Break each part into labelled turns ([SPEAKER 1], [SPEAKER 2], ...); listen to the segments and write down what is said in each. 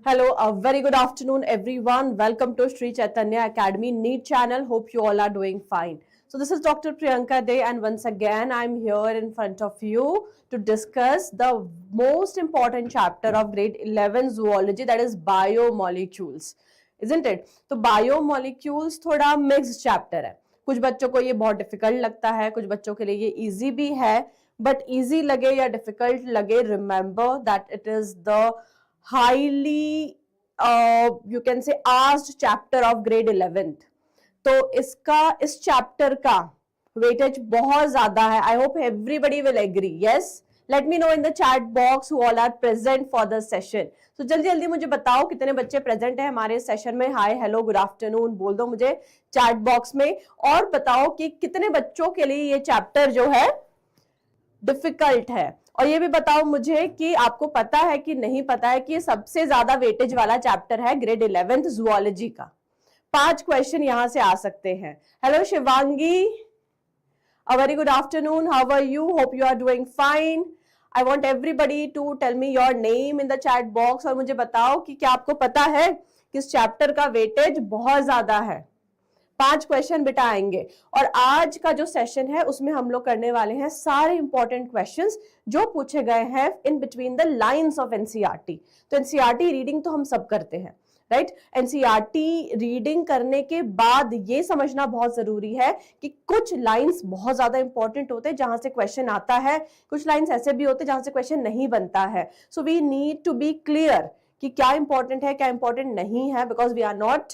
[SPEAKER 1] Hello, a very good afternoon, everyone. Welcome to Sri Chaitanya Academy NEET channel. Hope you all are doing fine. So this is Dr. Priyanka Dey, and once again, I'm here in front of you to discuss the most important chapter of grade 11 zoology, that is biomolecules, isn't it? तो biomolecules थोड़ा mixed chapter है. कुछ बच्चों को ये बहुत difficult लगता है, कुछ बच्चों के लिए ये इजी भी है, बट इजी लगे या डिफिकल्ट लगे, remember that it is the highly you can say asked chapter of grade 11th. तो इस चैप्टर का वेटेज बहुत ज्यादा है. I hope everybody will agree. Yes, let me know in the chat box who all are present for the session. तो जल्दी जल्दी मुझे बताओ कितने बच्चे प्रेजेंट हैं हमारे सेशन में. हाय, हेलो, गुड आफ्टरनून बोल दो मुझे चैट बॉक्स में, और बताओ कि कितने बच्चों के लिए ये चैप्टर जो है डिफिकल्ट है. और ये भी बताओ मुझे कि आपको पता है कि नहीं पता है कि ये सबसे ज्यादा वेटेज वाला चैप्टर है ग्रेड 11th जूलॉजी का. 5 क्वेश्चन यहां से आ सकते हैं. Hello Shivangi, a very good afternoon, how are you? Hope you are doing fine. I want everybody to tell me your name in the chat box, और मुझे बताओ कि क्या आपको पता है कि इस चैप्टर का वेटेज बहुत ज्यादा है. 5 क्वेश्चन बेटा आएंगे, और आज का जो सेशन है उसमें हम लोग करने वाले हैं सारे इंपॉर्टेंट क्वेश्चंस जो पूछे गए हैं in between the lines of NCERT. तो एनसीईआरटी रीडिंग तो हम सब करते हैं, राइट? एनसीईआरटी रीडिंग करने के बाद ये समझना बहुत जरूरी है कि कुछ लाइंस बहुत ज्यादा इंपॉर्टेंट होते हैं जहां से क्वेश्चन आता है, कुछ लाइंस ऐसे भी होते हैं जहां से क्वेश्चन नहीं बनता है. So we need to be clear कि क्या इंपॉर्टेंट है, क्या इंपॉर्टेंट नहीं है, because we are not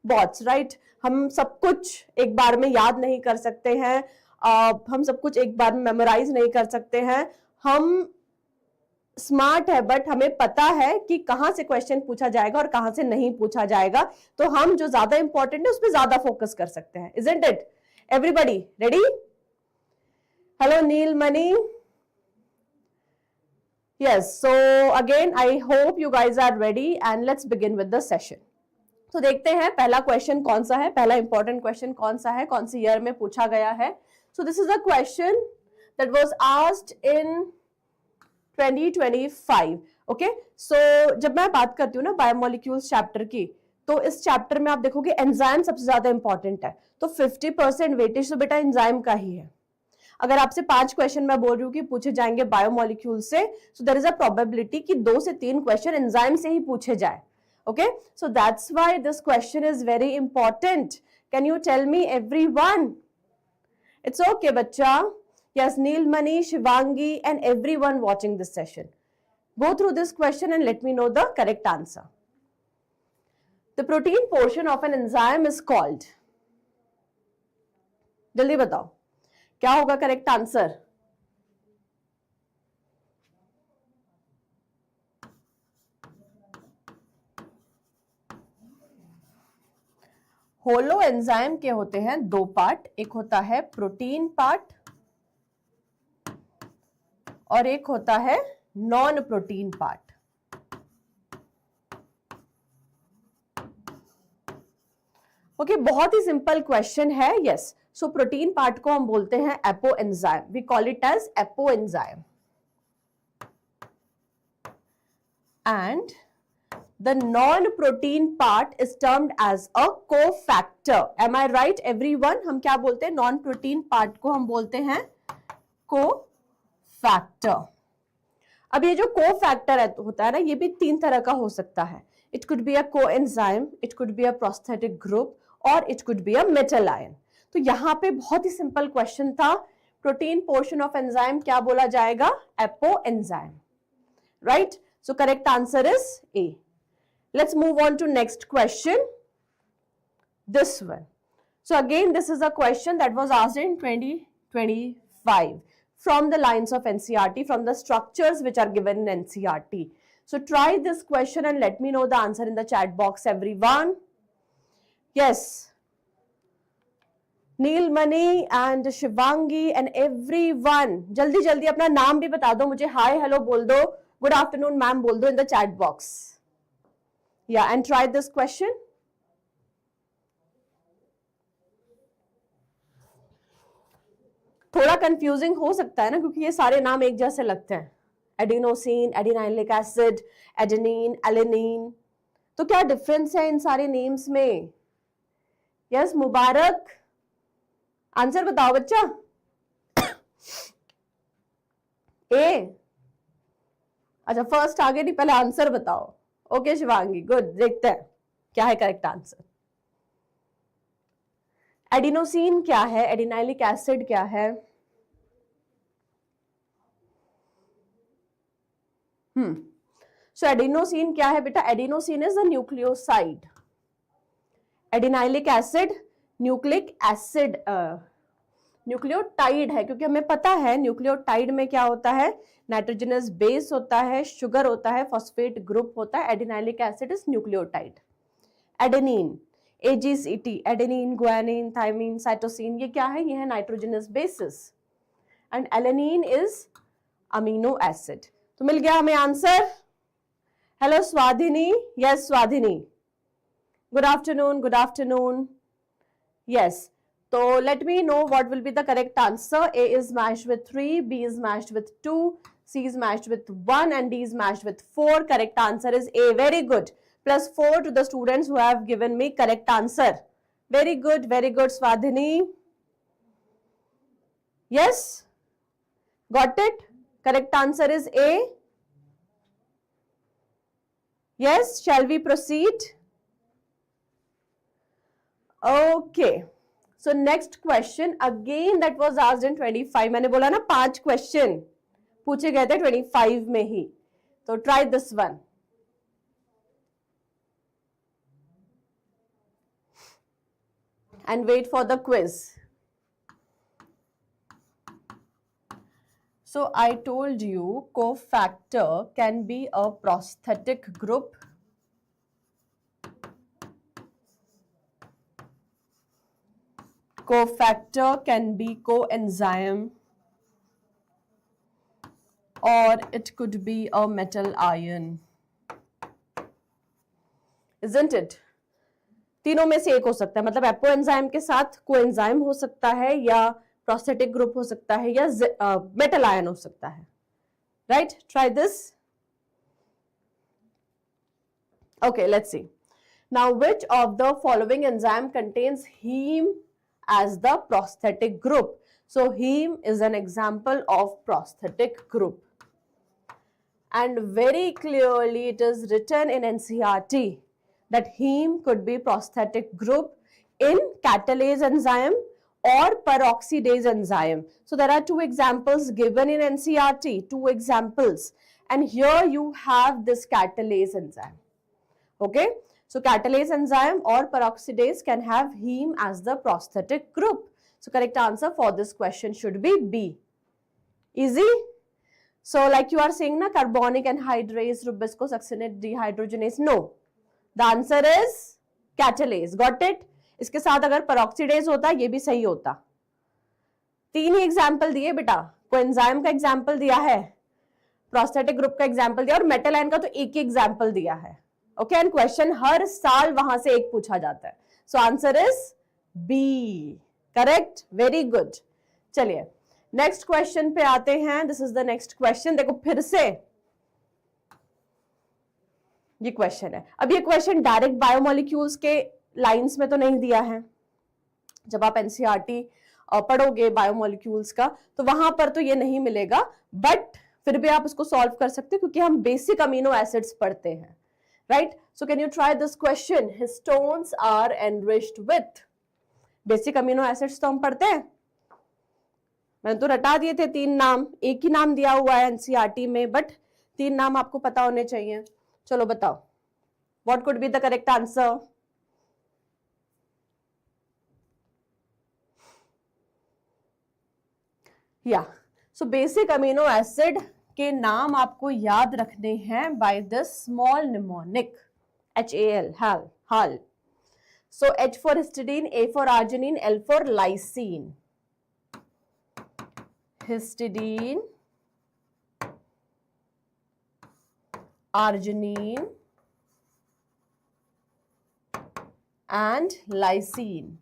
[SPEAKER 1] bots, right? हम सब कुछ एक बार में याद नहीं कर सकते हैं, हम सब कुछ एक बार में मेमोराइज नहीं कर सकते हैं. हम स्मार्ट है, बट हमें पता है कि कहां से क्वेश्चन पूछा जाएगा और कहां से नहीं पूछा जाएगा. तो हम जो ज्यादा इंपॉर्टेंट है उस पर ज्यादा फोकस कर सकते हैं. Isn't it? Everybody ready? Hello Neelmani. Yes, so again I hope you guys are ready and let's begin with the session. तो देखते हैं पहला क्वेश्चन कौन सा है, पहला इंपॉर्टेंट क्वेश्चन कौन सा है, कौन सी ईयर में पूछा गया है. So this is a question that was asked in 2025. Okay, so जब मैं बात करती हूँ ना बायोमोलिक्यूल्स चैप्टर की, तो इस चैप्टर में आप देखोगे एंजाइम सबसे ज्यादा इंपॉर्टेंट है. तो 50% वेटेज तो बेटा एंजाइम का ही है. अगर आपसे 5 क्वेश्चन मैं बोल रही हूँ कि पूछे जाएंगे बायोमोलिक्यूल से, so there is a probability कि 2 से 3 क्वेश्चन एंजाइम से ही पूछे जाए. Okay, so that's why this question is very important. Can you tell me everyone? It's okay, bacha. Yes, Neelmani, Shivangi, and everyone watching this session. Go through this question and let me know the correct answer. The protein portion of an enzyme is called. जल्दी बताओ क्या होगा correct answer? Holo enzyme के होते हैं 2 part. एक होता है प्रोटीन पार्ट और एक होता है नॉन प्रोटीन पार्ट. ओके, बहुत ही सिंपल क्वेश्चन है. यस, सो प्रोटीन पार्ट को हम बोलते हैं apoenzyme. We call it as apoenzyme. And the non-protein part is termed as a cofactor. Am I right, everyone? हम क्या बोलते हैं? non-protein part को हम बोलते हैं cofactor. अब ये जो cofactor होता है ना, ये भी 3 तरह का हो सकता है. It could be a coenzyme, it could be a prosthetic group, or it could be a metal ion. तो यहाँ पे बहुत ही सिंपल क्वेश्चन था. प्रोटीन पोर्शन ऑफ एंजाइम क्या बोला जाएगा? Apo enzyme, right? So correct answer is A. Let's move on to next question. This one. So again, this is a question that was asked in 2025 from the lines of NCERT, from the structures which are given in NCERT. So try this question and let me know the answer in the chat box, everyone. Yes. Neelmani and Shivangi and everyone. जल्दी जल्दी अपना नाम भी बता दो मुझे. Hi hello बोल दो. गुड आफ्टरनून मैम बोल दो in the chat box. Yeah, and try this question. थोड़ा कंफ्यूजिंग हो सकता है ना, क्योंकि ये सारे नाम एक जैसे लगते हैं. Adenosine, adenylic acid, adenine, alanine. तो क्या डिफरेंस है इन सारे नेम्स में? यस मुबारक, आंसर बताओ बच्चा. ए. अच्छा फर्स्ट आगे नहीं, पहले आंसर बताओ. Okay Shivangi, good. देखते हैं क्या है करेक्ट आंसर. एडिनोसिन क्या है? एडिनाइलिक एसिड क्या है? सो एडिनोसिन क्या है बेटा? Adenosine is a nucleoside. Adenylic acid nucleic acid, nucleotide है, क्योंकि हमें पता है न्यूक्लियोटाइड में क्या होता है? नाइट्रोजनस बेस होता है, शुगर होता है, फॉस्फेट ग्रुप होता है. Adenylic acid is nucleotide. Adenine, AGCT, adenine, guanine, thymine, cytosine, ये क्या है? ये है nitrogenous bases. And alanine is amino acid. तो मिल गया हमें answer. Hello Swadhini. Yes Swadhini, good afternoon, good afternoon. Yes, so let me know what will be the correct answer. A is matched with 3, B is matched with 2, C is matched with 1 and D is matched with 4. Correct answer is A. Very good. +4 to the students who have given me correct answer. Very good, Swadhini. Yes, got it? Correct answer is A. Yes, shall we proceed? Okay. So next question again that was asked in 25. मैंने बोला ना 5 question पूछे गए थे 25 में ही. तो try this one. And wait for the quiz. So I told you cofactor can be a prosthetic group. Cofactor can be coenzyme or it could be a metal ion. Isn't it? तीनों में से एक हो सकता है. मतलब apoenzyme के साथ कोएंजाइम हो सकता है, या प्रोस्थेटिक ग्रुप हो सकता है, या मेटल आयन हो सकता है. Right? Try this. Okay, let's see. Now, which of the following enzyme contains heme as the prosthetic group? So heme is an example of prosthetic group, and very clearly it is written in NCERT that heme could be prosthetic group in catalase enzyme or peroxidase enzyme. So there are 2 examples given in NCERT, 2 examples, and here you have this catalase enzyme. Okay, so catalase enzyme or peroxidase can have heme as the prosthetic group. So correct answer for this question should be B. Easy. So like you are saying na, carbonic anhydrase, riboscosuccinate dehydrogenase. No, the answer is catalase. Got it? इसके साथ अगर peroxidase होता ये भी सही होता. 3 ही example दिए बेटा. कोएंजाइम का एग्जाम्पल दिया है, प्रोस्थेटिक ग्रुप का एग्जाम्पल दिया, और मेटल आयन का तो एक ही एग्जाम्पल दिया है. ओके, एंड क्वेश्चन हर साल वहां से एक पूछा जाता है. So answer is B. Correct, very good. चलिए नेक्स्ट क्वेश्चन पे आते हैं. This is the next question. देखो फिर से ये क्वेश्चन है. अब ये क्वेश्चन डायरेक्ट बायोमोलिक्यूल्स के लाइंस में तो नहीं दिया है. जब आप एनसीईआरटी पढ़ोगे बायोमोलिक्यूल्स का तो वहां पर तो ये नहीं मिलेगा, बट फिर भी आप उसको सॉल्व कर सकते हो क्योंकि हम बेसिक अमीनो एसिड्स पढ़ते हैं. Right? So can you try this question. Histones are enriched with. Basic amino acids तो हम पढ़ते हैं. मैंने तो रटा दिए थे 3 नाम, एक ही नाम दिया हुआ है एनसीईआरटी में, बट 3 नाम आपको पता होने चाहिए। चलो बताओ, what could be the correct answer? या सो बेसिक अमीनो एसिड के नाम आपको याद रखने हैं by this small mnemonic HAL, हाल। So H for histidine, A for arginine, L for lysine. Histidine, arginine, and lysine.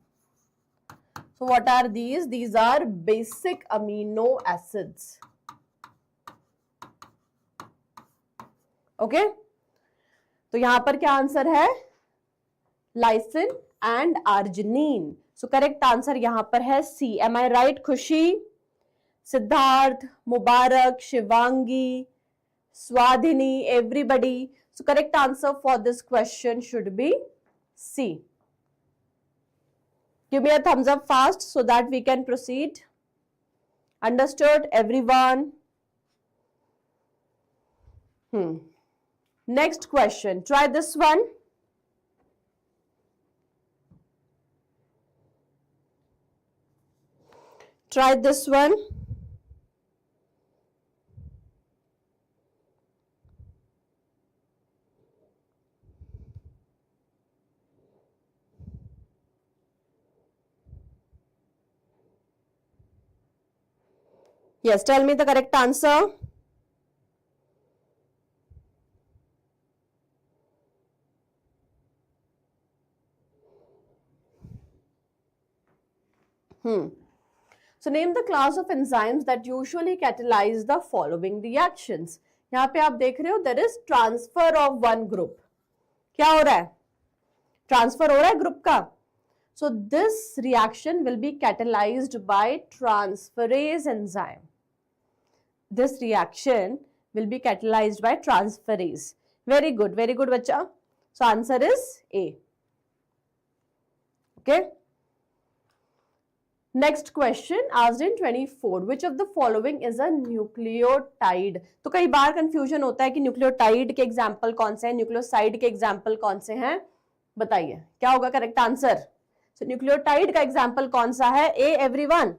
[SPEAKER 1] So what are these? These are basic amino acids. Okay? तो यहां पर क्या आंसर है? Lysine and arginine. So correct answer यहां पर है C. Am I right Khushi, Siddharth, Mubarak, Shivangi, Swadhini, everybody? So correct answer for this question should be C. Give me a thumbs up fast so that we can proceed. Understood everyone? Next question, try this one. Try this one. Yes, tell me the correct answer. So name the class of enzymes that usually catalyze the following reactions. यहाँ पे आप देख रहे हो there is transfer of one group. क्या हो रहा है? ट्रांसफर हो रहा है ग्रुप का. So this reaction will be catalyzed by transferase enzyme. This reaction will be catalyzed by transferase. Very good बच्चा. So answer is A. Okay. Next question asked in 24. Which of the following is a nucleotide? तो कई बार confusion होता है कि nucleotide के example कौन से हैं, न्यूक्लियोसाइड के एग्जाम्पल कौन से हैं. बताइए क्या होगा करेक्ट आंसर. सो न्यूक्लियोटाइड का एग्जाम्पल कौन सा है? ए everyone.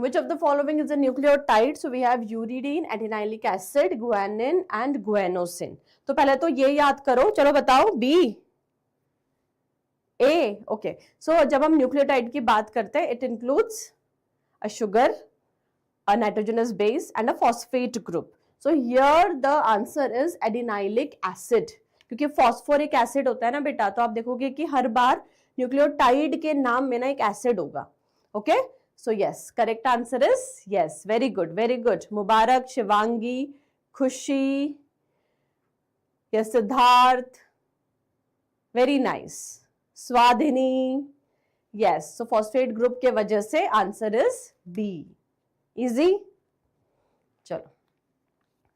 [SPEAKER 1] Which of the following is a nucleotide? So we have uridine, adenylate acid, guanine and guanosine. तो पहले तो ये याद करो. चलो बताओ. B, A. Okay. So जब हम न्यूक्लियोटाइड की बात करते हैं, it includes a sugar, a nitrogenous base and a phosphate group. So here the answer is adenylic acid. क्योंकि फॉस्फोरिक एसिड होता है ना बेटा, तो आप देखोगे कि हर बार न्यूक्लियोटाइड के नाम में ना एक एसिड होगा. Okay. So yes, correct answer is yes. Very good. Mubarak, Shivangi, Khushi, yes, Siddharth. Very nice. Swadhini. Yes. So phosphate group के वजह से answer is B. Easy. चलो.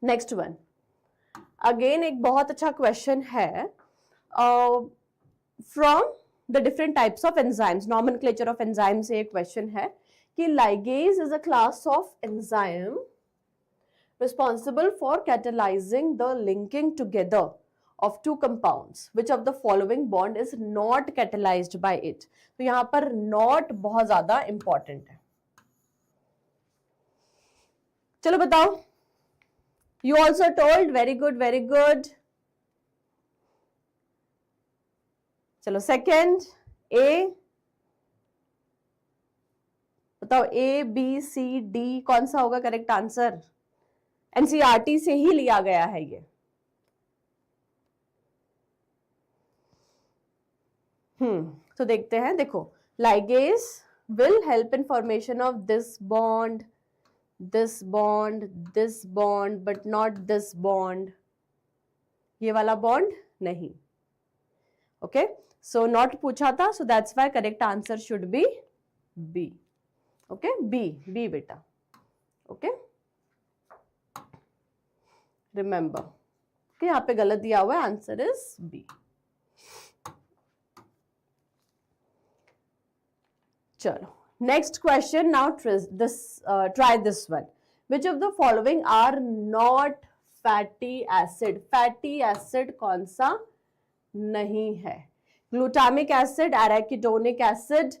[SPEAKER 1] Next one. Again एक बहुत अच्छा question है. From the different types of enzymes, nomenclature of enzymes से एक question है कि ligase is a class of enzyme responsible for catalyzing the linking together of two compounds. Which of the following bond is not catalyzed by it? तो यहाँ पर not बहुत ज़्यादा important है. चलो बताओ. You also told. Very good. चलो second, A. बताओ A, B, C, D कौन सा होगा करेक्ट आंसर? एनसीईआरटी से ही लिया गया है ये. तो देखते हैं. देखो, ligase will help in formation of this bond, this bond but not this bond, ये वाला bond नहीं. Okay, so not पूछा था, so that's why correct answer should be B. Okay, B बेटा. Okay, remember. Okay, यहाँ पे गलत दिया हुआ है, answer is B. चलो, next question. Now try this one. Which of the following are not fatty acid? Fatty acid कौन सा नहीं है? Glutamic acid, arachidonic acid,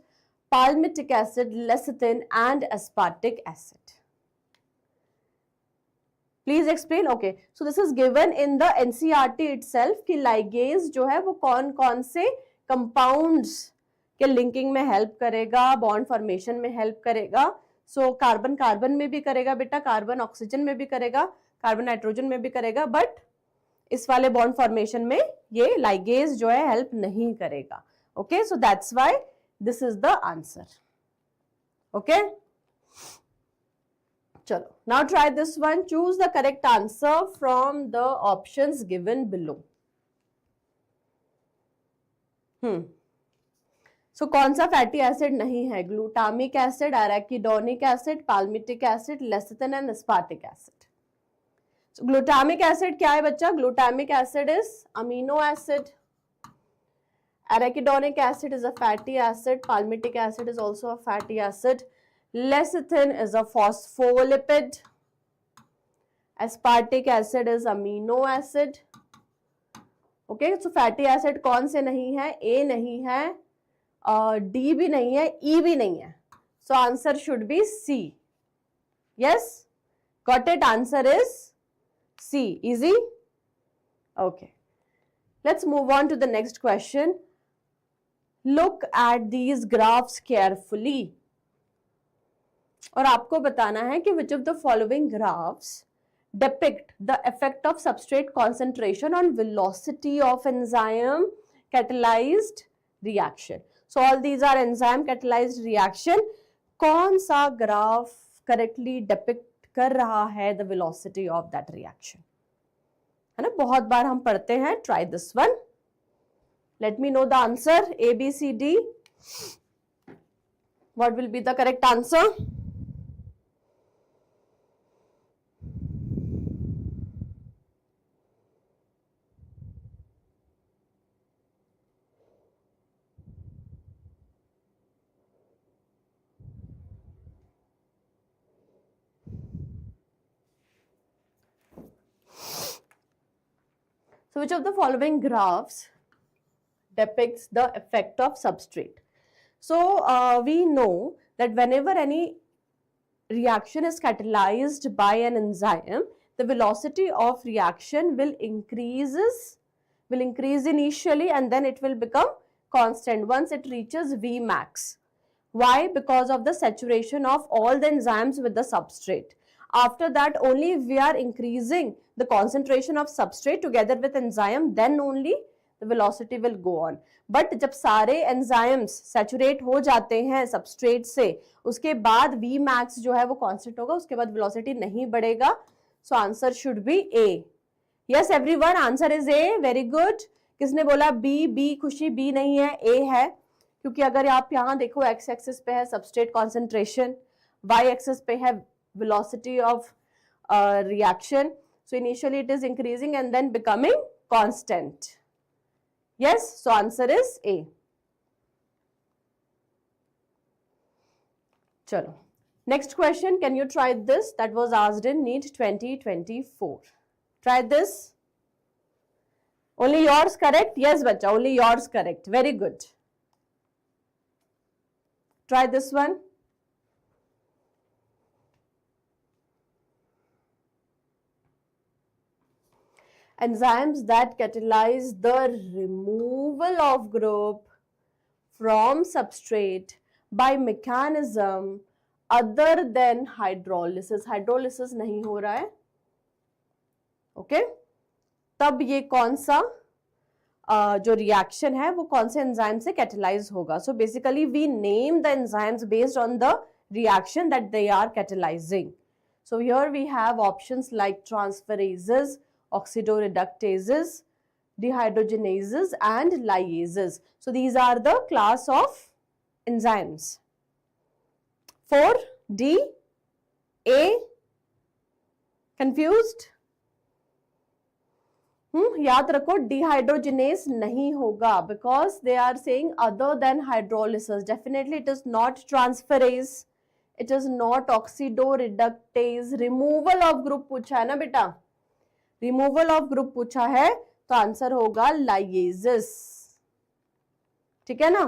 [SPEAKER 1] palmitic acid, lecithin and aspartic acid. Please explain. Okay, so this is given in the NCERT itself कि ligase जो है वो कौन कौन से compounds के linking में help करेगा, bond formation में help करेगा. So कार्बन कार्बन में भी करेगा बेटा, कार्बन ऑक्सीजन में भी करेगा, कार्बन नाइट्रोजन में भी करेगा, बट इस वाले बॉन्ड फॉर्मेशन में ये लाइगेज जो है हेल्प नहीं करेगा. Okay, so that's why this is the answer. Okay, चलो, now try this one. Choose the correct answer from the options given below. So कौन सा फैटी एसिड नहीं है? Glutamic acid, arachidonic acid, palmitic acid, lecithin and aspartic acid. So glutamic acid क्या है बच्चा? Glutamic acid is amino acid. Arachidonic acid is a fatty acid. Palmitic acid is also a fatty acid. Lecithin is a phospholipid. Aspartic acid is amino acid. Okay, so fatty acid कौन से नहीं है? A नहीं है, D भी नहीं है, E भी नहीं है. So answer should be C. Yes, got it? Answer is C. Easy? Okay. Let's move on to the next question. Look at these graphs carefully. और आपको बताना है कि which of the following graphs depict the effect of substrate concentration on velocity of enzyme catalyzed reaction. So all these are enzyme catalyzed reaction. कौन सा graph correctly depict कर रहा है the velocity of that reaction? है ना, बहुत बार हम पढ़ते हैं. Try this one. Let me know the answer. A, B, C, D. What will be the correct answer? So which of the following graphs depicts the effect of substrate? So we know that whenever any reaction is catalyzed by an enzyme, the velocity of reaction will increase initially and then it will become constant once it reaches Vmax. Why? Because of the saturation of all the enzymes with the substrate. After that only we are increasing the concentration of substrate together with enzyme, then only the velocity will go on. But जब सारे enzymes saturate हो जाते हैं substrate से, उसके बाद Vmax जो है वो constant होगा, उसके बाद velocity नहीं बढ़ेगा. So answer should be A. Yes everyone, answer is A. Very good. किसने बोला B? B खुशी, B नहीं है, A है. क्योंकि अगर आप यहाँ देखो x axis पे है substrate concentration, y axis पे है velocity of reaction. So initially it is increasing and then becoming constant. Yes, so answer is A. Chalo. Next question, can you try this? That was asked in NEET 2024. Try this. Only yours correct? Yes, bacha, only yours correct. Very good. Try this one. Enzymes that catalyze the removal of group from substrate by mechanism other than hydrolysis. Hydrolysis नहीं हो रहा है. Okay? तब ये कौन सा जो reaction है वो कौन से enzyme से catalyze होगा. So basically we name the enzymes based on the reaction that they are catalyzing. So here we have options like transferases, oxidoreductases, dehydrogenases and liases. So these are the class of enzymes. 4 D A, confused? याद रखो dehydrogenase नहीं होगा because they are saying other than hydrolysis. Definitely it is not transferase, it is not oxidoreductase. Removal of group पूछा है ना बेटा, removal of group पूछा है तो आंसर होगा लाइएजेस. ठीक है ना,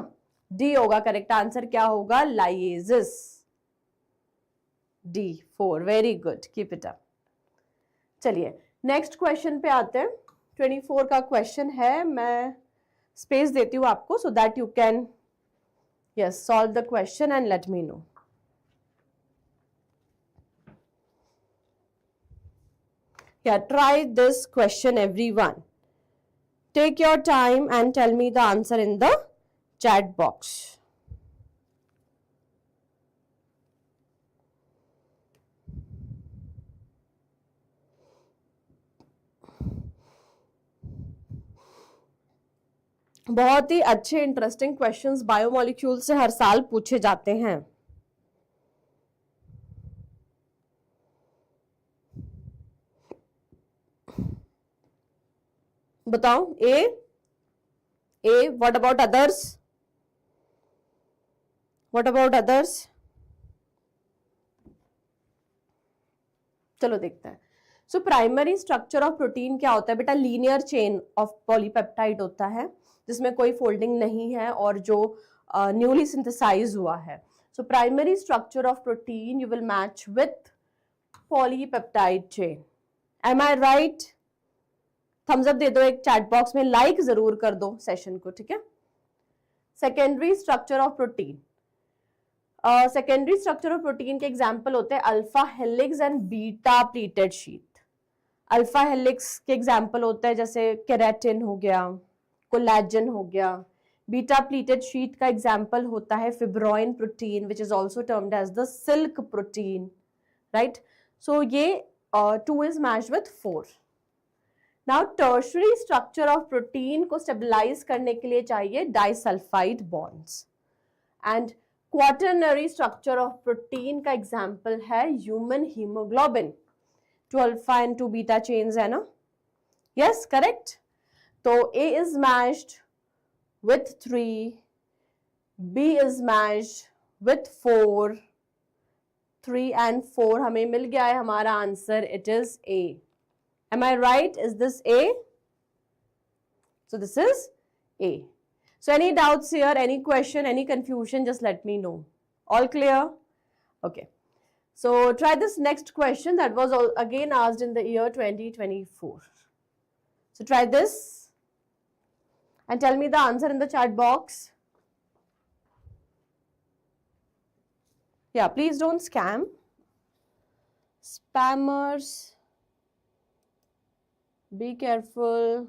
[SPEAKER 1] डी होगा करेक्ट आंसर. क्या होगा? Ligases. D 4. Very good, keep it up. चलिए नेक्स्ट क्वेश्चन पे आते हैं. 24 का क्वेश्चन है, मैं स्पेस देती हूं आपको so that you can yes solve the question and let me no. Yeah, try this question everyone. Take your time and tell me the answer in the chat box. बहुत ही अच्छे interesting questions biomolecule से हर साल पूछे जाते हैं. बताओ. A what about others? What about others? चलो देखते हैं. So primary structure of protein क्या होता है बेटा? लीनियर चेन ऑफ पॉलीपेप्टाइड होता है जिसमें कोई फोल्डिंग नहीं है और जो न्यूली सिंथेसाइज हुआ है. So primary structure of protein you will match with polypeptide chain. Am I right? Thumbs up दे दो एक चैट बॉक्स में, लाइक जरूर कर दो सेशन को. ठीक है. Secondary structure of protein. Secondary structure of protein के एग्जांपल होते हैं alpha helix and beta pleated sheet. Alpha helix के एग्जांपल होते हैं जैसे केराटिन हो गया, कोलेजन हो गया. बीटा प्लीटेड शीट का एग्जांपल होता है fibroin protein which is also termed as the silk protein. Right. So ये 2 is matched with 4. Now tertiary structure of protein को स्टेबलाइज करने के लिए चाहिए disulphide bonds. And quaternary structure of protein का एग्जांपल है human haemoglobin. 2 alpha and 2 beta chains है ना. Yes correct. तो A is matched with 3, B is matched with 4, 3 and 4 हमें मिल गया है हमारा answer. It is A. Am I right? Is this A? So this is A. So any doubts here, any question, any confusion, just let me know. All clear? Okay. So try this next question that was again asked in the year 2024. So try this and tell me the answer in the chat box. Yeah, please don't scam. Spammers, be careful.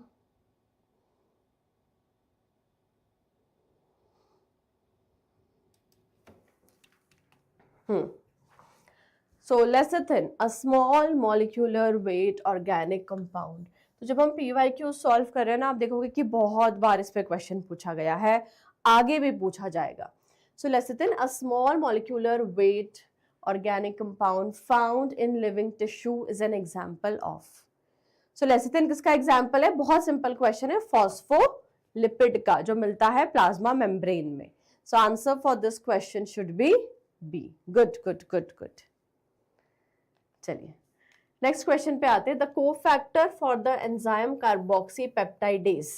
[SPEAKER 1] So lecithin, a small molecular weight organic compound. तो जब हम PYQ solve कर रहे हैं ना, आप देखोगे कि बहुत बार इस पे क्वेश्चन पूछा गया है, आगे भी पूछा जाएगा. सो lecithin, a small molecular weight organic compound found in living tissue is an example of. So lecithin किसका एग्जाम्पल है? बहुत सिंपल क्वेश्चन है, फॉस्फोलिपिड का जो मिलता है प्लाज्मा मेम्ब्रेन में. So answer for this question should be B. Good good good good. चलिए नेक्स्ट क्वेश्चन पे आते हैं. The cofactor for the enzyme carboxypeptidase.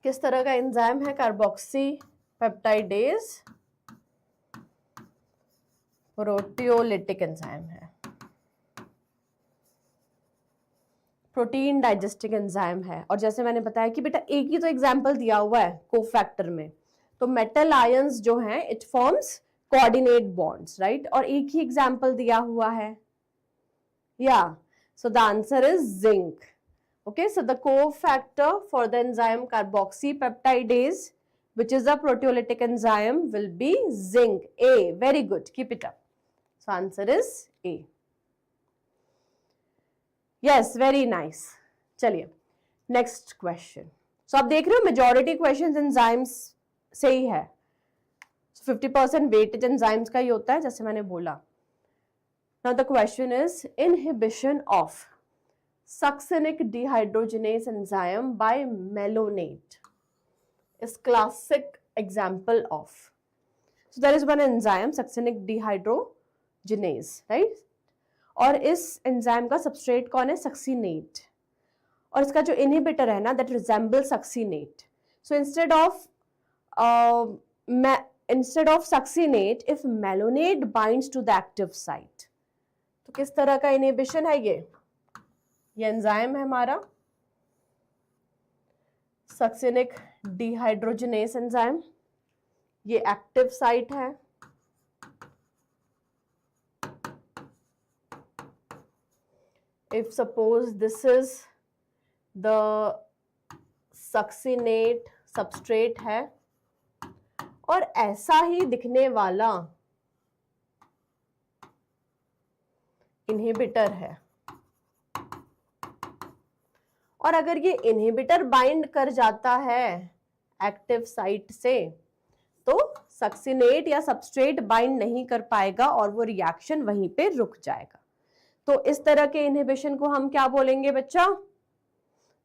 [SPEAKER 1] किस तरह का एंजाइम है? कार्बोक्सी पेप्टाइडेज प्रोटियोलिटिक एंजाइम है, प्रोटीन डाइजेस्टिंग एंजाइम है. और जैसे मैंने बताया कि बेटा एक ही तो एग्जाम्पल दिया हुआ है कोफैक्टर में, तो मेटल आयंस जो हैं it forms coordinate bonds, right. और एक ही एग्जाम्पल दिया हुआ है. या so the answer is zinc. Okay, so the cofactor for the enzyme carboxy peptidase which is a proteolytic enzyme will be zinc. A. Very good. Keep it up. So answer is A. Yes, very nice. चलिए next question. सो आप देख रहे हो majority questions enzymes से ही है. 50% weightage enzymes का ही होता है, जैसे मैंने बोला. Now the question is inhibition of succinic dehydrogenase enzyme by malonate is classic example of. So there is one enzyme succinic dehydrogenase, right? और इस एंजाइम का सबस्ट्रेट कौन है? सक्सीनेट. और इसका जो इनहिबिटर है ना, that resemble succinate. So instead of succinate if malonate binds to the active site. तो किस तरह का इनहिबिशन है ये एंजाइम है हमारा सक्सीनिक डिहाइड्रोजनेस एंजाइम. ये एक्टिव साइट है. If suppose this is the succinate substrate है और ऐसा ही दिखने वाला इनहिबिटर है, और अगर ये इनहिबिटर बाइंड कर जाता है एक्टिव साइट से, तो सक्सीनेट या सबस्ट्रेट बाइंड नहीं कर पाएगा और वो रिएक्शन वहीं पे रुक जाएगा. तो इस तरह के इनहिबिशन को हम क्या बोलेंगे बच्चा?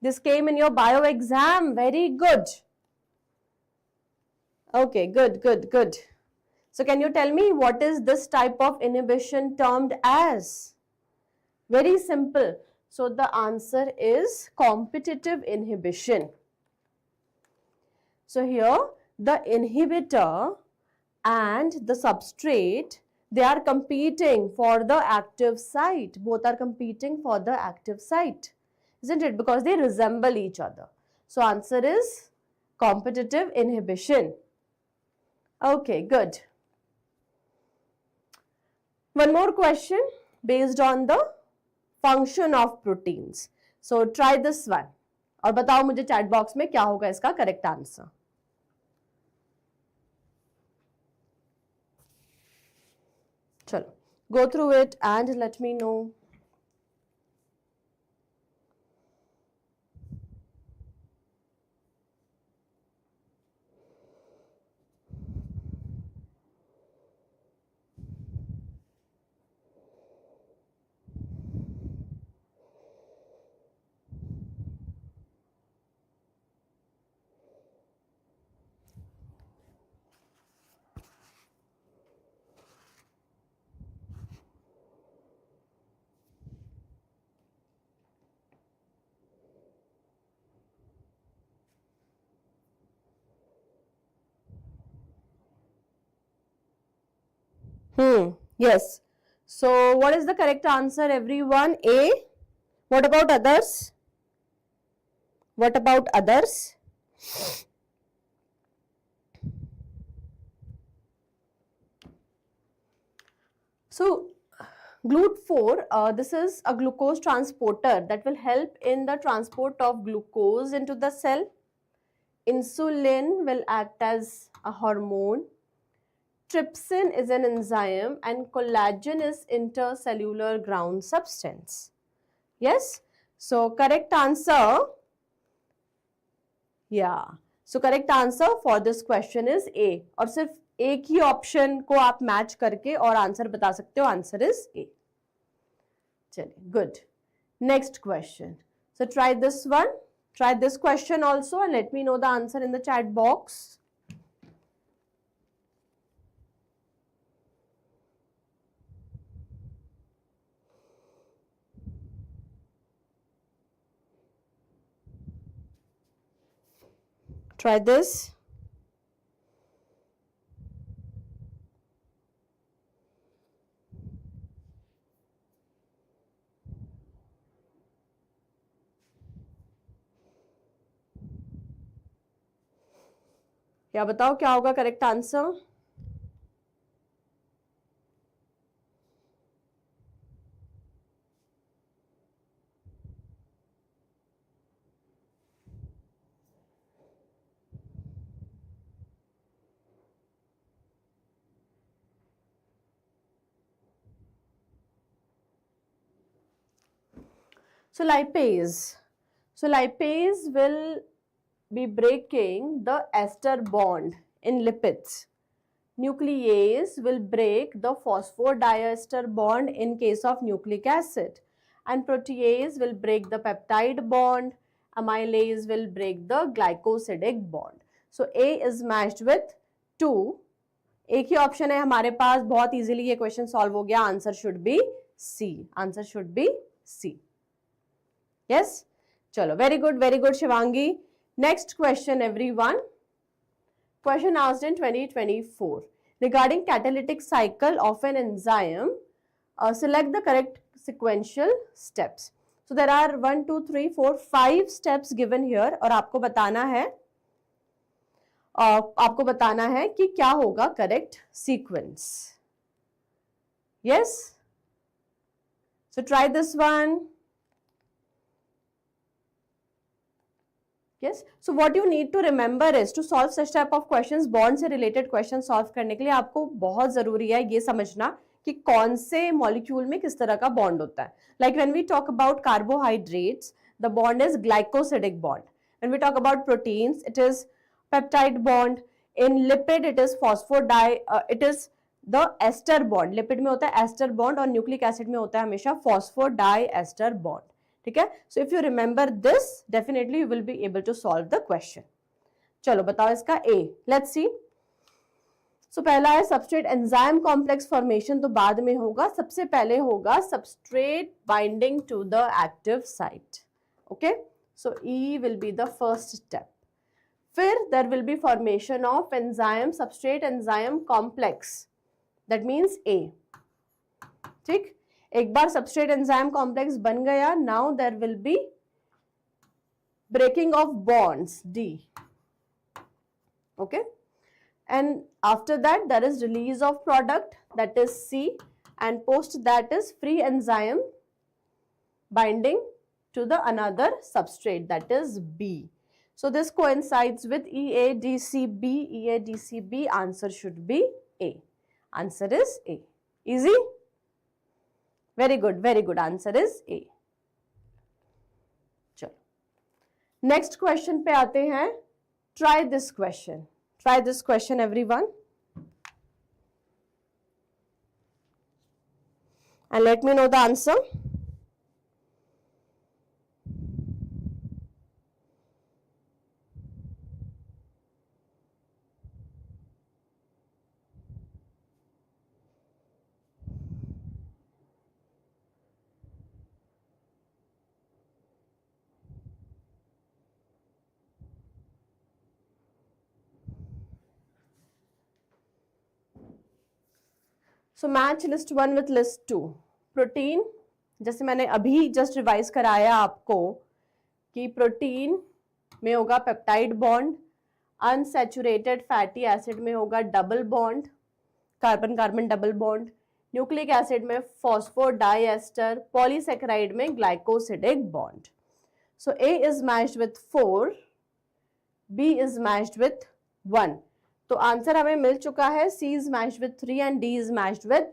[SPEAKER 1] This came in your bio exam. Very good. Okay, good good good. So can you tell me what is this type of inhibition termed as? Very simple. So the answer is competitive inhibition. So here the inhibitor and the substrate, they are competing for the active site. Both are competing for the active site, isn't it? Because they resemble each other. So answer is competitive inhibition. Okay, good. One more question based on the function of proteins. So try this one. और बताओ मुझे chat box में क्या होगा इसका correct answer. चलो, go through it and let me know. Yes. So what is the correct answer, everyone? A. What about others? What about others? So GLUT4, this is a glucose transporter that will help in the transport of glucose into the cell. Insulin will act as a hormone. Trypsin is an enzyme and collagen is intercellular ground substance. Yes? So correct answer, yeah. So correct answer for this question is A. और सिर्फ एक ही option को आप match करके और answer बता सकते हो. Answer is A. चलिए, good. Next question. So try this one. Try this question also and let me know the answer in the chat box. Try this. या बताओ क्या होगा correct answer? So lipase. So lipase will be breaking the ester bond in lipids. Nuclease will break the phosphodiester bond in case of nucleic acid. And protease will break the peptide bond. Amylase will break the glycosidic bond. So A is matched with 2. एक ही option है हमारे पास, बहुत easily ये question solve हो गया. Answer should be C. Answer should be C. Yes, चलो, very good Shivangi. Next question everyone. Question asked in 2024 regarding catalytic cycle of an enzyme. Select the correct sequential steps. So there are 1, 2, 3, 4, 5 steps given here और आपको बताना है कि क्या होगा correct sequence. Yes? So try this one. Yes. So what you need to remember is to solve such type of questions, bond से related questions solve करने के लिए आपको बहुत जरूरी है ये समझना कि कौन से molecule में किस तरह का bond होता है. Like when we talk about carbohydrates, the bond is glycosidic bond. When we talk about proteins, it is peptide bond. In lipid, it is it is the ester bond. Lipid में होता है ester bond और nucleic acid में होता है हमेशा phosphodiester bond. ठीक है. So if you remember this definitely you will be able to solve the question. चलो बताओ इसका ए. Let's see. सो पहला है सबस्ट्रेट एंजाइम कॉम्प्लेक्स फॉर्मेशन, तो बाद में होगा. सबसे पहले होगा substrate binding to the active site. Okay, so E will be the first step. फिर there will be formation of enzyme substrate enzyme complex, that means A. ठीक, एक बार सबस्ट्रेट एंजाइम कॉम्प्लेक्स बन गया, now there will be breaking of bonds D. Okay, and after that there is release of product that is C, and post that is free enzyme binding to the another substrate that is B. So this coincides with EADCB. EADCB, answer should be A. Answer is A. Easy. Very good. Answer is A. चलो next question पे आते हैं. Try this question everyone and let me know the answer. So match list 1 with list 2. Protein, जैसे मैंने अभी just revise कराया आपको कि प्रोटीन में होगा peptide bond, unsaturated fatty acid में होगा double bond, carbon carbon double bond, nucleic acid में फॉस्फोडाइएस्टर, पॉलीसैकेराइड में glycosidic bond. So A is matched with 4, B is matched with 1. तो आंसर हमें मिल चुका है. C is matched with 3 and D is matched with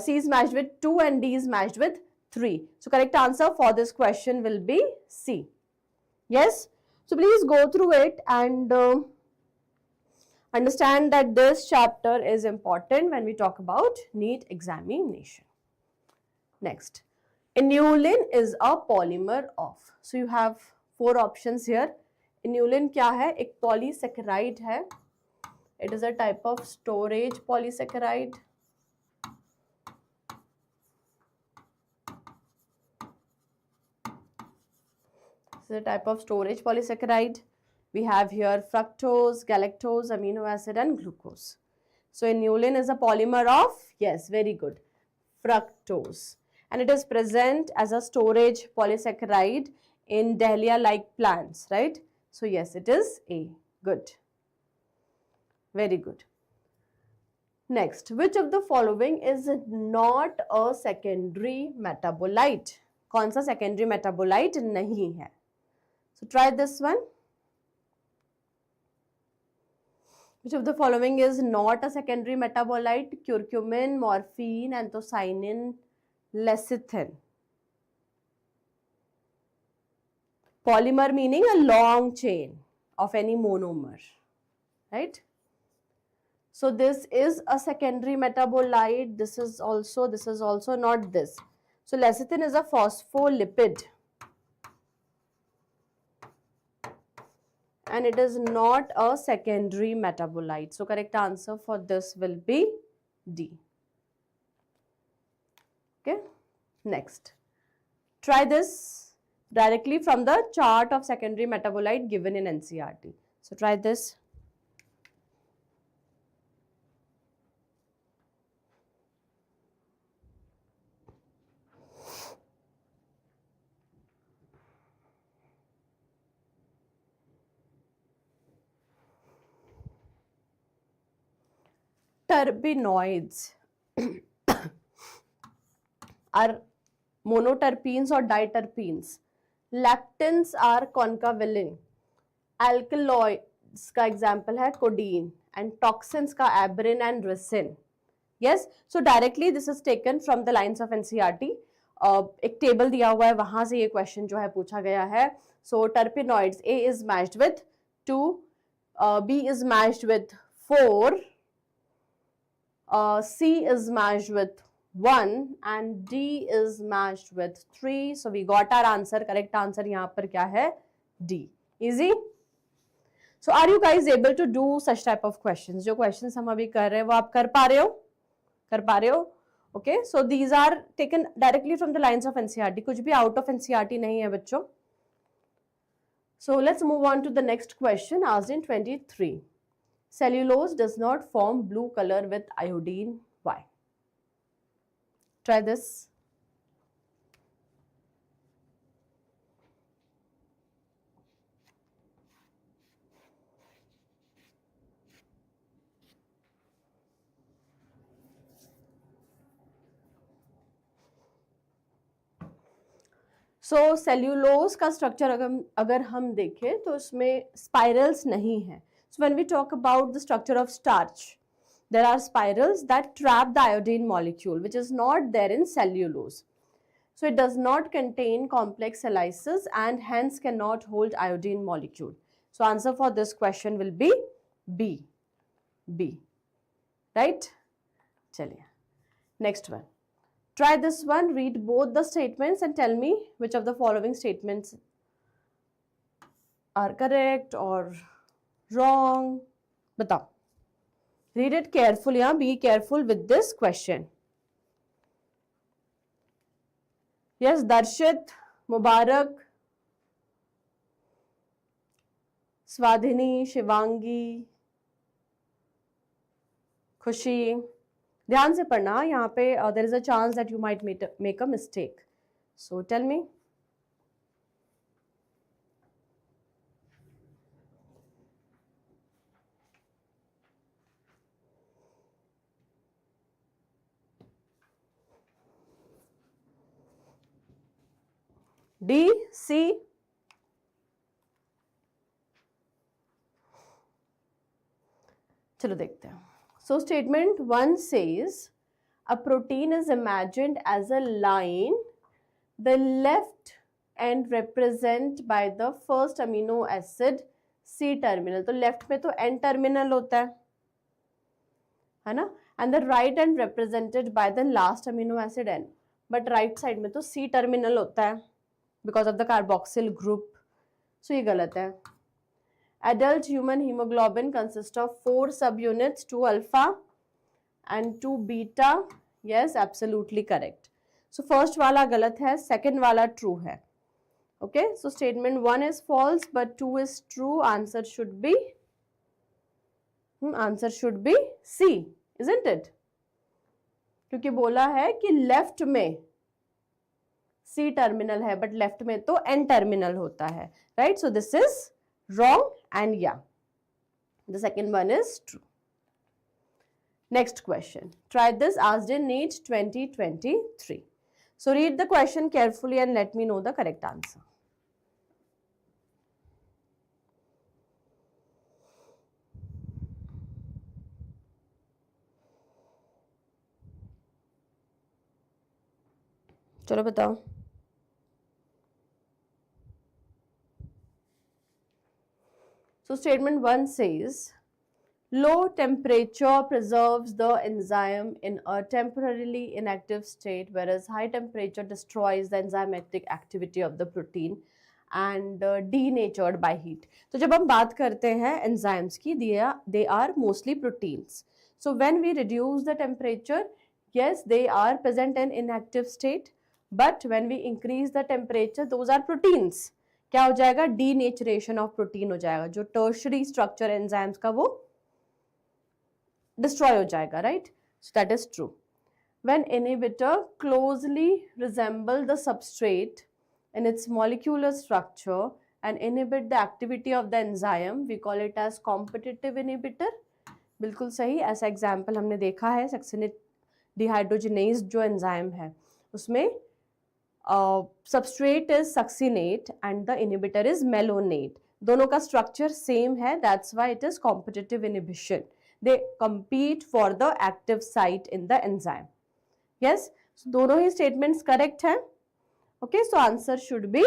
[SPEAKER 1] C is matched with 2 and D is matched with 3. So correct answer for this question will be C. Yes. So please go through it and understand that this chapter is important when we talk about NEET examination. Next, inulin is a polymer of. So you have 4 options here. Inulin क्या है? एक polysaccharide है. It is a type of storage polysaccharide. This is a type of storage polysaccharide. We have here fructose, galactose, amino acid and glucose. So inulin is a polymer of, yes, very good, fructose, and it is present as a storage polysaccharide in dahlia-like plants, right? So yes, it is A. Good. Very good. Next, which of the following is not a secondary metabolite? कौन सा secondary metabolite नहीं है? So try this one. Which of the following is not a secondary metabolite? Curcumin, morphine, anthocyanin, lecithin. Polymer meaning a long chain of any monomer, right? So this is a secondary metabolite. This is also not this. So lecithin is a phospholipid and it is not a secondary metabolite. So correct answer for this will be D. Okay, next. Try this directly from the chart of secondary metabolite given in NCERT. So try this. Terpenoids are monoterpenes or diterpenes. Lectins are concavalent. Alkaloids का example है codeine and toxins का aberrin and ricin. Yes, so directly this is taken from the lines of NCERT. एक table दिया हुआ है, वहां से ये क्वेश्चन जो है पूछा गया है. So terpenoids, A is matched with 2, B is matched with 4, C is matched with 1 and D is matched with 3. So we got our answer. Correct answer यहाँ पर क्या है? D. Easy? So are you guys able to do such type of questions? जो questions हम अभी कर रहे हैं वो आप कर पा रहे हो? कर पा रहे हो? Okay, so these are taken directly from the lines of NCERT. कुछ भी out of NCERT नहीं है बच्चों. So let's move on to the next question asked in 23. Cellulose does not form blue color with iodine. Why? Try this. So cellulose का structure अगर हम देखें तो उसमें spirals नहीं है. So when we talk about the structure of starch, there are spirals that trap the iodine molecule, which is not there in cellulose. So it does not contain complex helices and hence cannot hold iodine molecule. So answer for this question will be B. B. Right? चलिए. Next one. Try this one. Read both the statements and tell me which of the following statements are correct or wrong. बताओ. Read it carefully. Be careful with this question. Yes, Darshit, Mubarak, Swadhini, Shivangi, Khushi. ध्यान से पढ़ना. यहाँ पे there is a chance that you might make a mistake. So tell me. D, C. चलो देखते हैं. So statement 1 says a protein is imagined as a line, the left end represent by the first amino acid C terminal. तो left में तो N terminal होता है ना, and the right end represented by the last amino acid N. But right side में तो C terminal होता है because of the carboxyl group. So ये गलत है. Adult human hemoglobin consists of 4 subunits, 2 alpha and 2 beta. Yes, absolutely correct. So first वाला गलत है, second वाला true है. Okay, so statement 1 is false but 2 is true. Answer should be C, isn't it? क्योंकि बोला है कि left में C terminal है but left में तो N terminal होता है, right? So this is wrong and yeah, the second one is true. Next question. Try this asked in NEET 2023. So read the question carefully and let me know the correct answer. चलो बताओ. So statement 1 says, low temperature preserves the enzyme in a temporarily inactive state, whereas high temperature destroys the enzymatic activity of the protein and denatured by heat. तो जब हम बात करते हैं enzymes की, they are mostly proteins. So when we reduce the temperature, yes, they are present in inactive state, but when we increase the temperature, those are proteins. क्या हो जाएगा? Denaturation of protein हो जाएगा, जो tertiary structure enzymes का वो destroy हो जाएगा, right? So that is true. When inhibitor closely resemble the substrate in its molecular structure and inhibit the activity of the enzyme, we call it as competitive inhibitor. बिल्कुल सही, ऐसा example हमने देखा है सक्सिनेट डिहाइड्रोजिनेज जो enzyme है उसमें substrate is succinate and the inhibitor is malonate, दोनों का स्ट्रक्चर सेम है, that's why it is competitive inhibition. They compete for the active site in the enzyme. Yes, so दोनों ही statements correct हैं. Okay, so answer should be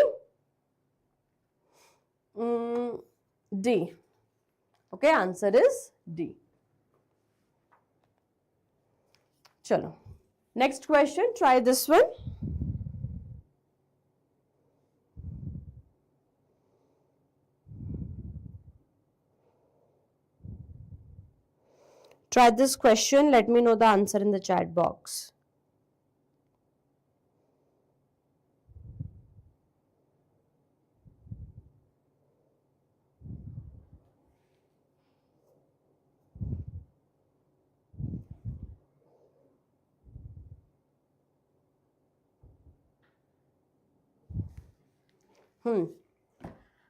[SPEAKER 1] D. Okay, answer is D. चलो, next question, try this one. Try this question, let me know the answer in the chat box.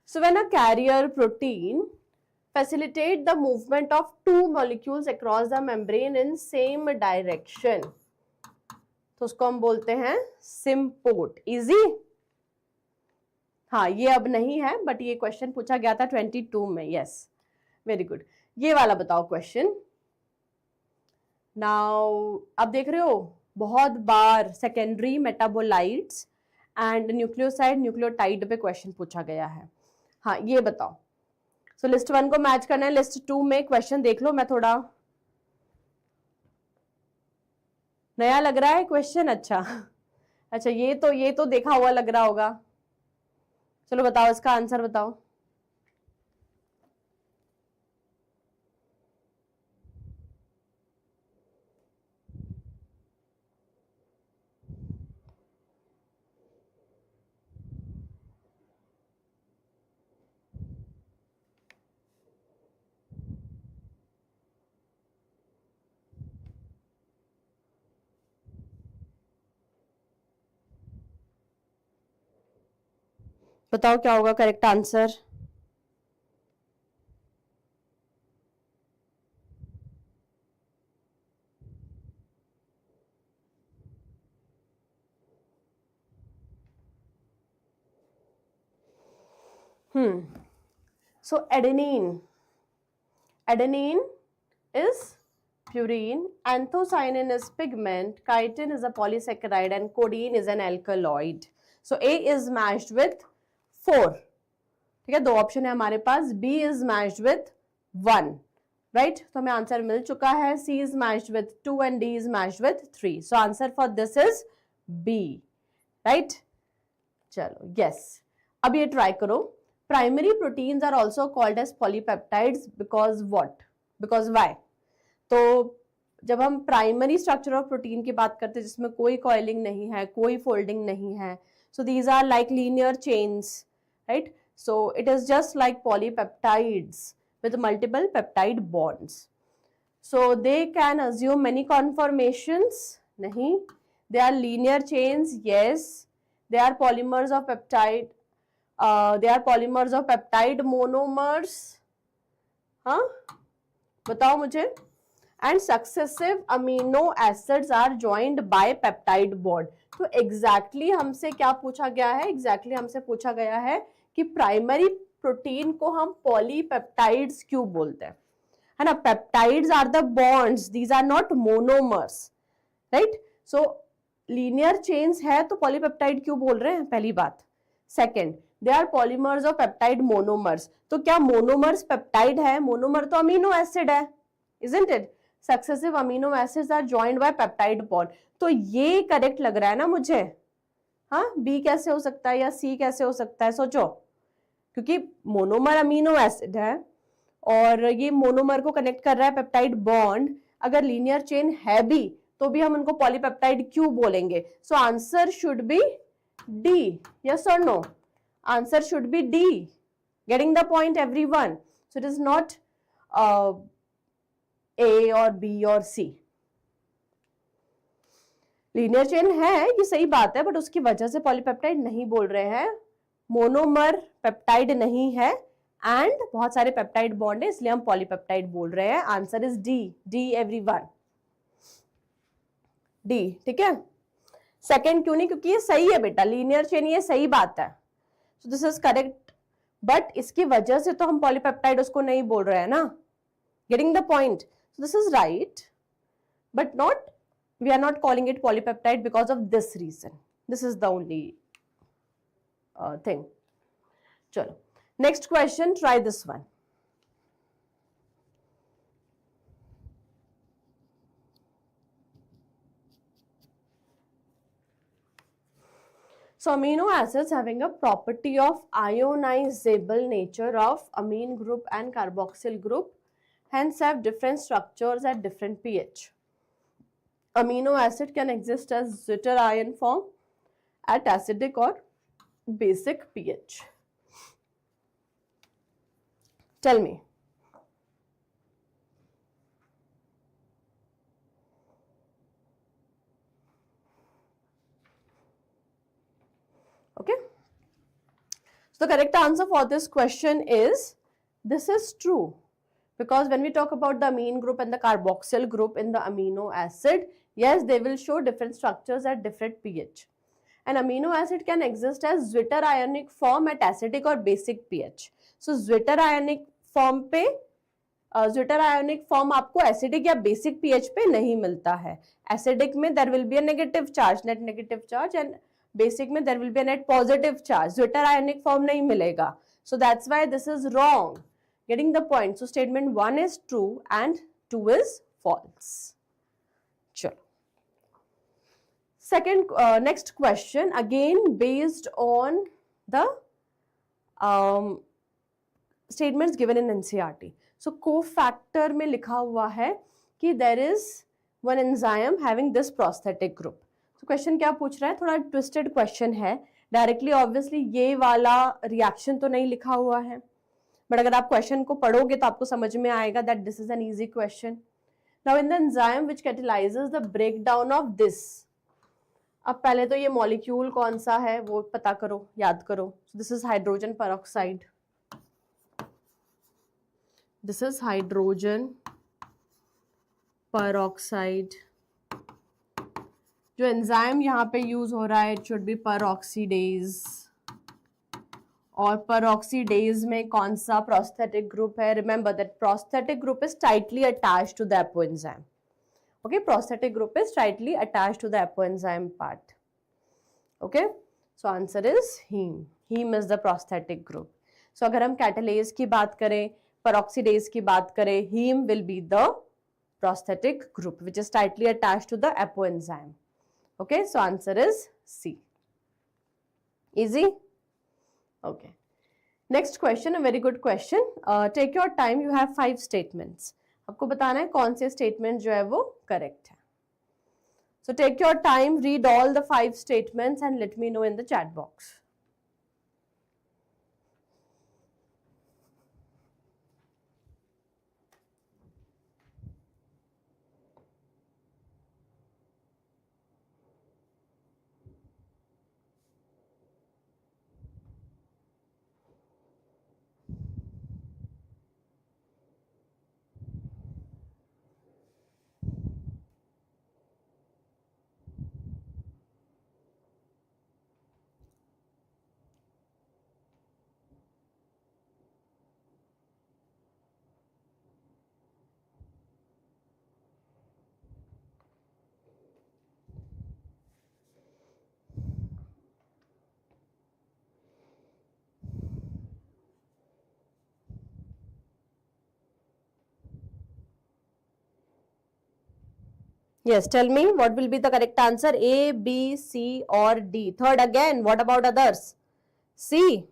[SPEAKER 1] So when a carrier protein facilitate the movement of two molecules across the membrane in same direction, तो उसको हम बोलते हैं symport. Easy? हाँ, ये अब नहीं है, बट ये क्वेश्चन पूछा गया था 22 में. Yes, very good. ये वाला बताओ क्वेश्चन. नाउ अब देख रहे हो बहुत बार secondary metabolites and nucleoside nucleotide पे क्वेश्चन पूछा गया है. हाँ, ये बताओ. सो लिस्ट 1 को मैच करना है लिस्ट 2 में. क्वेश्चन देख लो, मैं थोड़ा नया लग रहा है क्वेश्चन. अच्छा, ये तो देखा हुआ लग रहा होगा. चलो बताओ, इसका आंसर बताओ. बताओ क्या होगा correct answer. So adenine is purine, anthocyanin is pigment, chitin is a polysaccharide, and codeine is an alkaloid. So A is matched with 4. ठीक है, 2 ऑप्शन है हमारे पास. B is matched with 1. Right, तो हमें आंसर मिल चुका है. C is matched with 2 and D is matched with 3. So answer for this is B. Right, चलो, yes. अब ये ट्राई करो. Primary proteins are also called as polypeptides because what? Because why? तो जब हम प्राइमरी स्ट्रक्चर ऑफ प्रोटीन की बात करते हैं जिसमें कोई कॉइलिंग नहीं है, कोई फोल्डिंग नहीं है, so these are like linear chains, right? So it is just like polypeptides with multiple peptide bonds. So they can assume many conformations. nahi, they are linear chains. Yes, they are polymers of peptide. They are polymers of peptide monomers. हाँ, बताओ मुझे. And successive amino acids are joined by peptide bond. तो exactly हमसे क्या पूछा गया है? Exactly हमसे पूछा गया है कि प्राइमरी प्रोटीन को हम पॉलीपेप्टाइड्स क्यों बोलते हैं, है ना? Peptides are the bonds, these are not monomers, right? So linear chains है तो पॉलीपेप्टाइड क्यों बोल रहे हैं, पहली बात. Second, they are polymers of peptide monomers. तो क्या मोनोमर्स पेप्टाइड है? मोनोमर तो अमीनो एसिड है, isn't it? Successive amino acids are joined by peptide bond. तो ये करेक्ट लग रहा है ना मुझे. हाँ, बी कैसे हो सकता है या सी कैसे हो सकता है? सोचो, क्योंकि मोनोमर अमीनो एसिड है और ये मोनोमर को कनेक्ट कर रहा है पेप्टाइड बॉन्ड. अगर लीनियर चेन है भी तो भी हम उनको पॉलीपेप्टाइड क्यों बोलेंगे? So answer should be D. Yes और no? Answer should be D. Getting the point everyone? So it is not A और बी और सी. लीनियर चेन है, ये सही बात है, बट उसकी वजह से पॉलीपेप्टाइड नहीं बोल रहे हैं. मोनोमर पेप्टाइड नहीं है एंड बहुत सारे पेप्टाइड बॉन्ड है, इसलिए हम पॉलीपेप्टाइड बोल रहे हैं. Answer is D. D everyone, D. ठीक है, सेकंड क्यों नहीं? क्योंकि ये सही है बेटा, लीनियर चेन, ये सही बात है. So this is correct, but इसकी वजह से तो हम पॉलीपेप्टाइड उसको नहीं बोल रहे हैं ना. Getting the point? So this is right, but not, we are not calling it polypeptide because of this reason. This is the only thing. Chalo, next question, try this one. So amino acids having a property of ionizable nature of amine group and carboxyl group, hence have different structures at different pH. Amino acid can exist as zwitter ion form at acidic or basic pH. Tell me. Okay. So the correct answer for this question is, this is true. Because when we talk about the amine group and the carboxyl group in the amino acid, yes, they will show different structures at different pH. An amino acid can exist as zwitter ionic form at acidic or basic pH. So zwitter ionic form पे zwitter ionic form आपको acidic या basic pH पे नहीं मिलता है. Acidic में there will be a negative charge, net negative charge, and basic में there will be a net positive charge. Zwitter ionic form नहीं मिलेगा. So that's why this is wrong. Getting the point? So statement 1 is true and 2 is false. Chalo. Second, next question, again based on the statements given in NCERT. So cofactor में लिखा हुआ है कि there is one enzyme having this prosthetic group. So question क्या पूछ रहा है? थोड़ा twisted question है. Directly obviously ये वाला reaction तो नहीं लिखा हुआ है, बट अगर आप क्वेश्चन को पढ़ोगे तो आपको समझ में आएगा that this is an easy question. Now in the enzyme which catalyzes the breakdown of this. अब पहले तो ये मॉलिक्यूल कौन सा है वो पता करो, याद करो. This is hydrogen peroxide. This is hydrogen peroxide. जो एंजाइम यहाँ पे यूज हो रहा है इट शुड बी पेरोक्सीडेज. और पेरोक्सीडेज में कौन सा प्रोस्थेटिक ग्रुप है? Remember that prosthetic group is tightly attached to the apoenzyme. Okay, prosthetic group is tightly attached to the apoenzyme part. Okay, so answer is heme. Heme is the prosthetic group. So अगर हम catalase की बात करें, peroxidase की बात करें, heme will be the prosthetic group which is tightly attached to the apoenzyme. Okay, so answer is C. Easy? Okay. Next question, a very good question. Take your time. You have 5 statements. आपको बताना है कौन से statement जो है वो correct है. So take your time, read all the 5 statements and let me know in the chat box. Yes, tell me what will be the correct answer, A, B, C or D? Third again, what about others? C.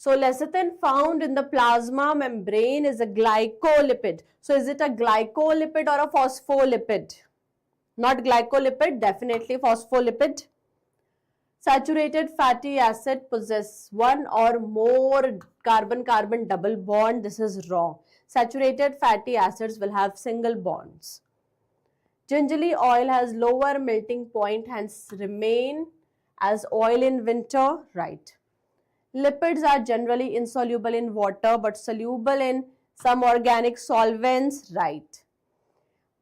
[SPEAKER 1] So lecithin found in the plasma membrane is a glycolipid. So is it a glycolipid or a phospholipid? Not glycolipid, definitely phospholipid. Saturated fatty acid possess one or more carbon-carbon double bond. This is wrong. Saturated fatty acids will have single bonds. Gingerly oil has lower melting point, hence remain as oil in winter. Right. Lipids are generally insoluble in water but soluble in some organic solvents. Right.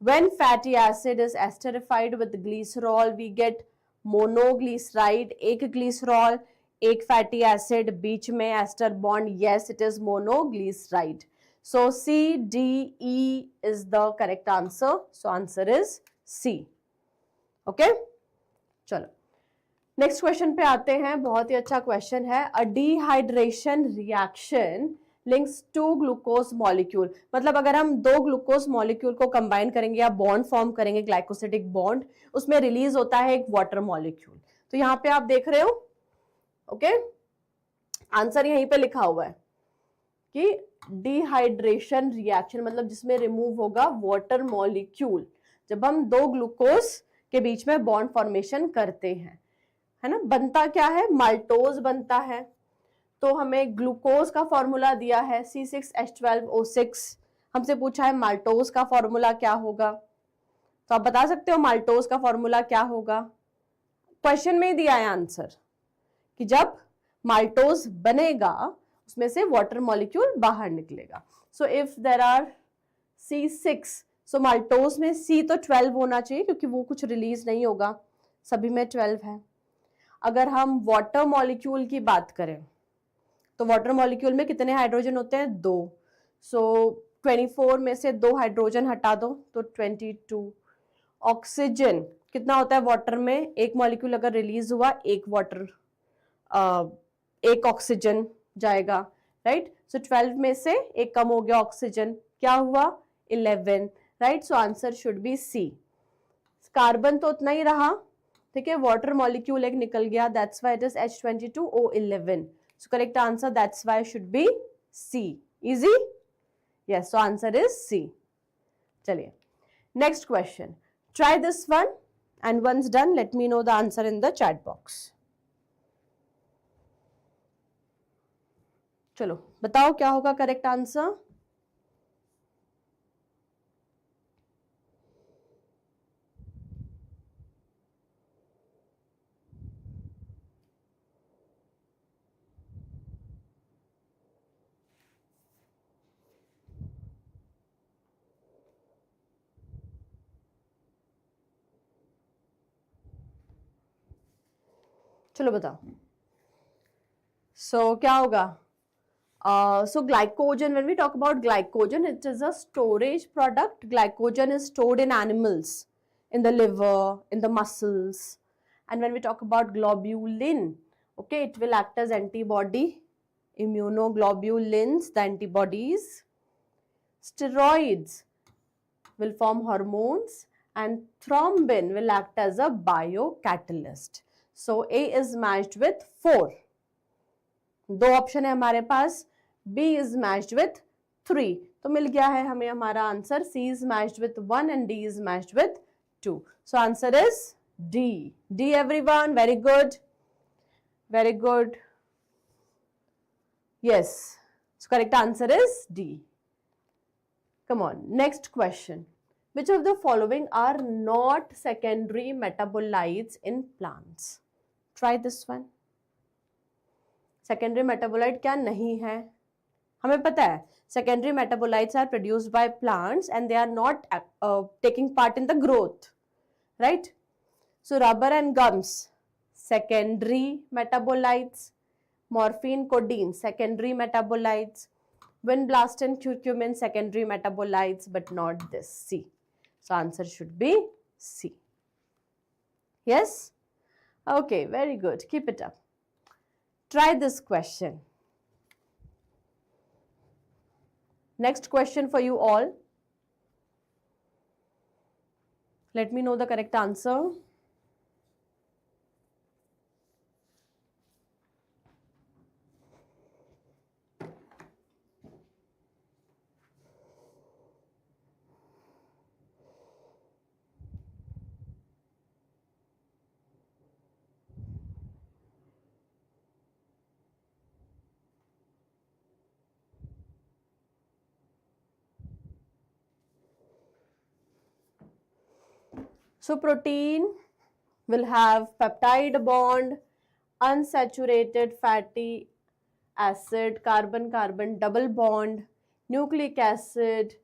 [SPEAKER 1] When fatty acid is esterified with glycerol, we get monoglyceride. एक glycerol, एक fatty acid, बीच में ester bond. Yes, it is monoglyceride. So C, D, E is the correct answer. So answer is C. Okay? चलो next question पे आते हैं. बहुत ही अच्छा क्वेश्चन है. A dehydration reaction links two glucose molecule. मतलब अगर हम दो ग्लूकोज मॉलिक्यूल को कंबाइन करेंगे या बॉन्ड फॉर्म करेंगे, ग्लाइकोसिडिक बॉन्ड, उसमें रिलीज होता है एक वाटर मॉलिक्यूल. तो यहाँ पे आप देख रहे हो, ओके, आंसर यहीं पे लिखा हुआ है कि डिहाइड्रेशन रिएक्शन मतलब जिसमें रिमूव होगा वाटर मॉलिक्यूल जब हम दो ग्लूकोज के बीच में बॉन्ड फॉर्मेशन करते हैं, है ना. बनता क्या है, माल्टोज बनता है. तो हमें ग्लूकोज का फॉर्मूला दिया है C6H12O6. हमसे पूछा है माल्टोज का फॉर्मूला क्या होगा. तो आप बता सकते हो माल्टोज का फॉर्मूला क्या होगा. क्वेश्चन में ही दिया है आंसर कि जब माल्टोज बनेगा उसमें से वाटर मॉलिक्यूल बाहर निकलेगा. So if there are C6, so maltose में C तो 12 होना चाहिए क्योंकि वो कुछ रिलीज नहीं होगा, सभी में 12 है. अगर हम वाटर मॉलिक्यूल की बात करें तो वाटर मॉलिक्यूल में कितने हाइड्रोजन होते हैं, 2. सो 24 में से 2 हाइड्रोजन हटा दो तो 22. ऑक्सीजन कितना होता है वाटर में, एक मॉलिक्यूल अगर रिलीज हुआ एक वाटर एक ऑक्सीजन जाएगा, राइट. सो 12 में से एक कम हो गया ऑक्सीजन, क्या हुआ 11, right. So answer should be C. Carbon तो उतना ही रहा, ठीक है, वाटर मॉलिक्यूल एक निकल गया, that's why it is H22O11. सो correct answer that's why should be C. Easy, yes. So answer is C. चलिए next question. Try this one and once done let me know the answer in the chat box. चलो बताओ क्या होगा correct answer. चलो बताओ. सो क्या होगा. So glycogen, when we talk about glycogen, it is a storage product. Glycogen is stored in animals, in the liver, in the muscles. And when we talk about globulin, okay, it will act as antibody. Immunoglobulins, the antibodies. Steroids will form hormones and thrombin will act as a biocatalyst. So A is matched with 4. दो option है हमारे पास. B is matched with 3. तो मिल गया है हमें हमारा answer. C is matched with 1 and D is matched with 2. So answer is D. D everyone. Very good. Very good. Yes. So correct answer is D. Come on. Next question. Which of the following are not secondary metabolites in plants? Try this one. Secondary metabolite क्या नहीं है. हमें पता है secondary metabolites are produced by plants and they are not taking part in the growth, right? So rubber and gums, secondary metabolites. Morphine, codeine, secondary metabolites. Windblast and curcumin, secondary metabolites, but not this. C. So answer should be C. Yes? Okay, very good. Keep it up. Try this question. Next question for you all. Let me know the correct answer. So protein will have peptide bond, unsaturated fatty acid, carbon-carbon double bond, nucleic acid,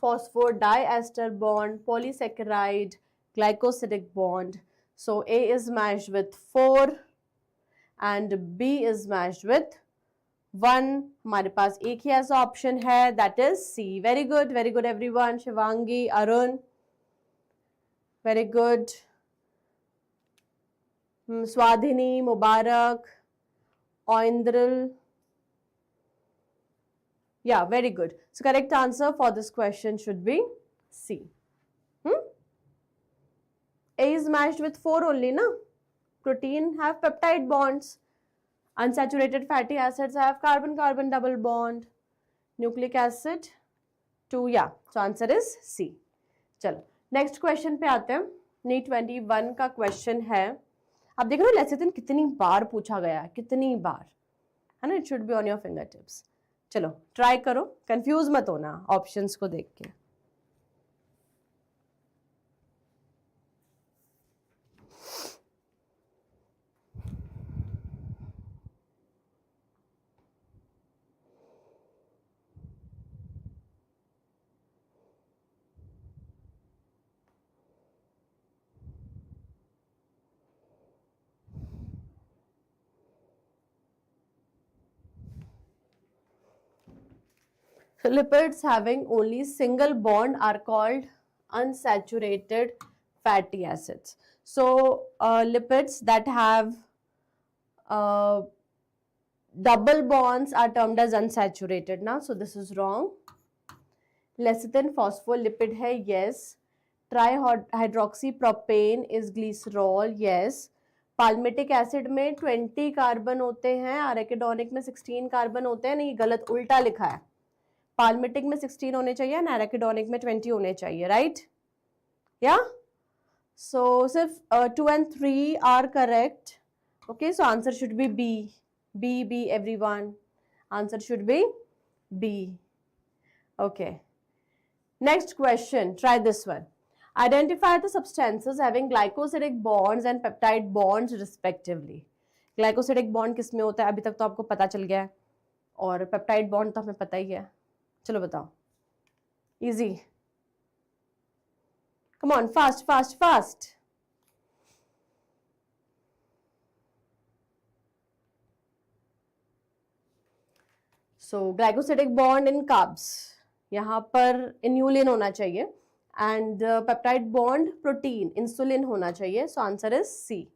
[SPEAKER 1] phosphodiester bond, polysaccharide, glycosidic bond. So A is matched with 4 and B is matched with 1. हमारे पास एक ही ऐसा option है, that is C. Very good everyone. Shivangi, Arun. Very good. Swadhini, Mubarak, Oindril. Yeah, very good. So correct answer for this question should be C. A is matched with 4 only, na? Protein have peptide bonds. Unsaturated fatty acids have carbon-carbon double bond. Nucleic acid 2, yeah. So answer is C. चलो next question पे आते हैं. NEET 21 का question है. आप देख रहे हो लेक्चर कितनी बार पूछा गया है, कितनी बार, है ना? It should be on your finger tips. चलो ट्राई करो, कंफ्यूज मत होना ऑप्शंस को देख के. So lipids having only single bond are called unsaturated fatty acids. So lipids that have double bonds are termed as unsaturated now. So this is wrong. Lecithin phospholipid hai, yes. Trihydroxypropane is glycerol, yes. Palmitic acid में 20 carbon होते हैं, arachidonic में 16 carbon होते हैं. नहीं, गलत, उल्टा लिखा है. पाल्मिटिक में 16 होने चाहिए और एराकिडोनिक में 20 होने चाहिए, राइट? या सो सिर्फ 2 and 3 are correct. Okay, so answer should be B. B B everyone, answer should be B. Okay, next question, try this one. Identify the substances having glycosidic bonds and peptide bonds respectively. Glycosidic bond किस में होता है? अभी तक तो आपको पता चल गया है, और peptide bond तो हमें पता ही है. चलो बताओ. Easy. Come on, fast, fast, fast. So glycosidic bond in carbs. यहाँ पर इन्यूलिन होना चाहिए and peptide bond protein insulin होना चाहिए. So answer is C.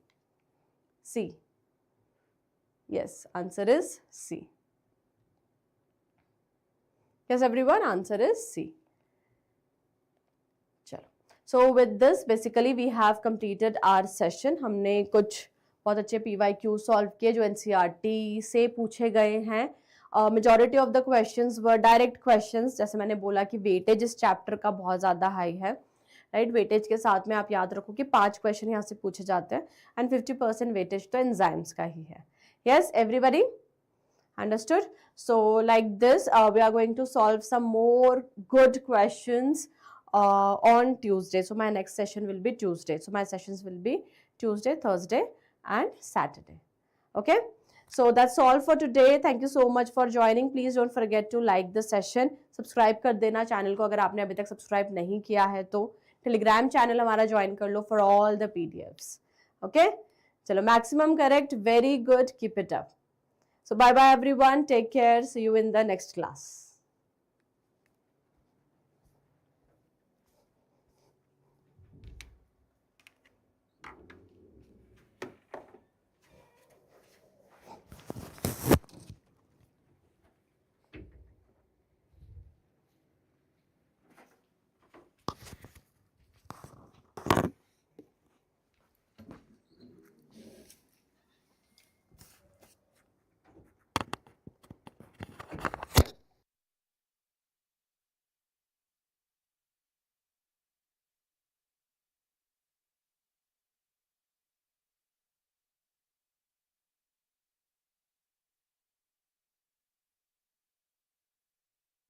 [SPEAKER 1] C, yes, answer is C. Yes everyone, answer is C. चलो, so with this basically we have completed our session. हमने कुछ बहुत अच्छे PYQ सॉल्व किए जो NCERT से पूछे गए हैं. Majority of the questions were direct questions. जैसे मैंने बोला कि वेटेज इस चैप्टर का बहुत ज़्यादा हाई है, राइट? वेटेज के साथ में आप याद रखो कि 5 क्वेश्चन यहाँ से पूछे जाते हैं एंड 50% वेटेज तो एंजाइम्स का ही है. Yes everybody, understood? So like this we are going to solve some more good questions on Tuesday. So my next session will be Tuesday. So my sessions will be Tuesday, Thursday and Saturday. Okay? So that's all for today. Thank you so much for joining. Please don't forget to like the session. Subscribe कर देना channel को अगर आपने अभी तक subscribe नहीं किया है तो. टेलीग्राम चैनल हमारा ज्वाइन कर लो for all the PDFs. Okay चलो, maximum correct, very good, keep it up. So bye bye everyone, take care, see you in the next class.